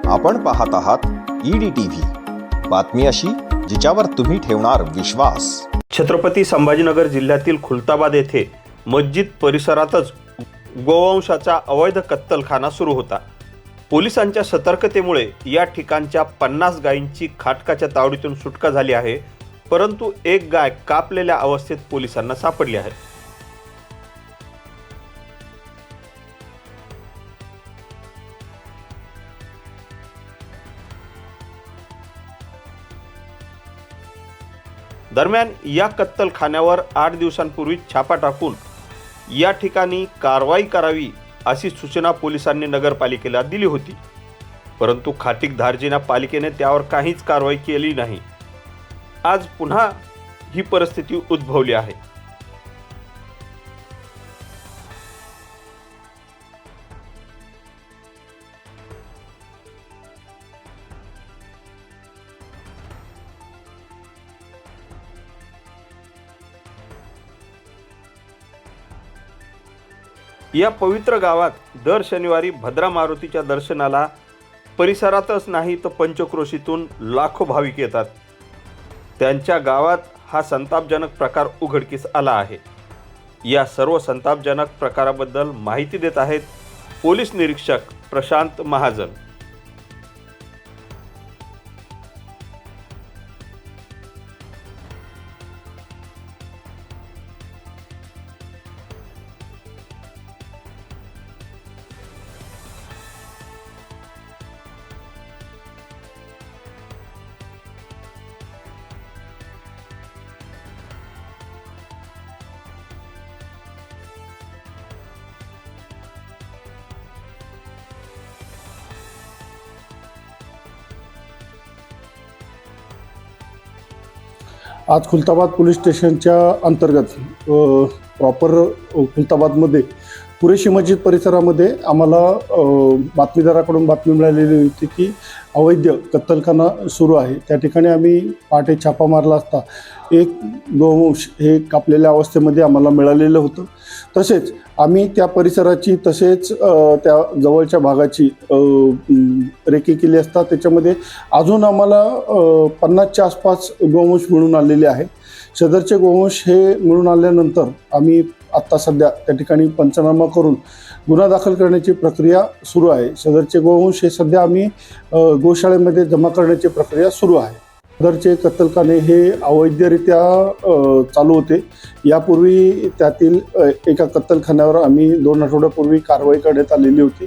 आपण पाहत आहात EDTV, बातमी अशी जिच्यावर तुम्ही ठेवणार विश्वास। छत्रपती संभाजीनगर जिल्ह्यातील खुलताबाद येथे मस्जिद परिसरातच गोवंशाचा अवैध कत्तलखाना सुरू होता। पोलिसांच्या सतर्कतेमुळे या ठिकाणच्या 50 गायींची खाटकाच्या तावडीतून सुटका झाली आहे, परंतु एक गाय कापलेल्या अवस्थेत पोलिसांना सापडली आहे। दरम्यान या कत्तलखान्यावर 8 दिवसांपूर्वी छापा टाकून या ठिकाणी कारवाई करावी अशी सूचना पोलिसांनी नगरपालिकेला दिली होती, परंतु खाटीक धार्जिना पालिकेने त्यावर काहीच कारवाई केली नाही। आज पुन्हा ही परिस्थिती उद्भवली आहे। या पवित्र गावात दर शनिवारी भद्रा मारुतीच्या दर्शनाला परिसरातच नाही तर पंचक्रोशीतून लाखो भाविक येतात। त्यांच्या गावात हा संतापजनक प्रकार उघडकीस आला आहे। या सर्व संतापजनक प्रकाराबद्दल माहिती देत आहेत पोलीस निरीक्षक प्रशांत महाजन। आज खुलताबाद पोलीस स्टेशनच्या अंतर्गत प्रॉपर खुलताबादमध्ये कुरेशी मस्जिद परिसरामध्ये आम्हाला बातमीदाराकडून बातमी मिळालेली होती की अवैध कत्तलखाना सुरू आहे। त्या ठिकाणी आम्ही पहाटे छापा मारला असता एक गोवंश हे कापलेल्या अवस्थेमध्ये आम्हाला मिळालेलं होतं। तसेच आम्ही त्या परिसराची तसेच त्या जवळच्या भागाची रेकी केली असता त्याच्यामध्ये अजून आम्हाला 50च्या आसपास गोवंश मिळून आलेले आहे। सदरचे गोवंश हे मिळून आल्यानंतर आम्ही आत्ता सध्या त्या ठिकाणी पंचनामा करून गुन्हा दाखल करण्याची प्रक्रिया सुरू आहे। सदरचे गोवंश हे सध्या आम्ही गोशाळेमध्ये जमा करण्याची प्रक्रिया सुरू आहे। सदरचे कत्तलखाने हे अवैधरित्या चालू होते। यापूर्वी त्यातील एका कत्तलखान्यावर आम्ही 2 आठवड्यापूर्वी कारवाई करण्यात आलेली होती।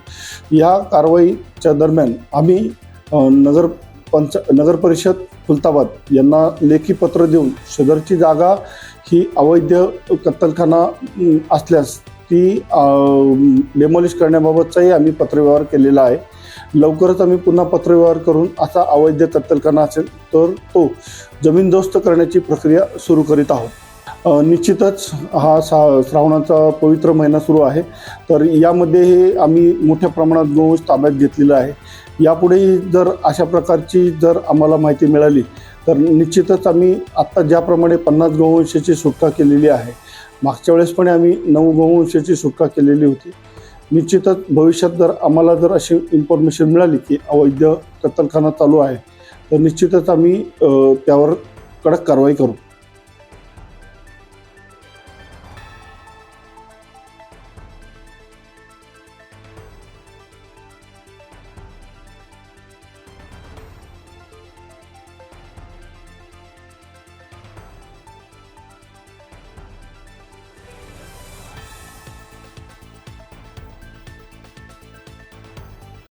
या कारवाईच्या दरम्यान आम्ही नगर परिषद खुलताबाद यांना लेखी पत्र देऊन सदरची जागा ही अवैध कत्तलखाना असल्यास ती डेमॉलिश करण्याबाबतचाही आम्ही पत्रव्यवहार केलेला आहे। लवकरच आम्ही पुन्हा पत्रव्यवहार करून असा अवैध कत्तलखाना असेल तर तो जमीनदोस्त करण्याची प्रक्रिया सुरू करीत आहोत। निश्चितच हा श्रावणाचा पवित्र महिना सुरू आहे, तर यामध्ये आम्ही मोठ्या प्रमाणात गोवंश ताब्यात घेतलेला आहे। यापुढेही जर अशा प्रकारची जर आम्हाला माहिती मिळाली तर निश्चितच आम्ही आत्ता ज्याप्रमाणे 50 गोवंशाची सुटका केलेली आहे, मागच्या वेळेस पण आम्ही 9 गोवंशाची सुटका केलेली होती। निश्चितच भविष्यात जर आम्हाला जर अशी इन्फॉर्मेशन मिळाली की अवैध कत्तलखाना चालू आहे तर निश्चितच आम्ही त्यावर कडक कारवाई करू।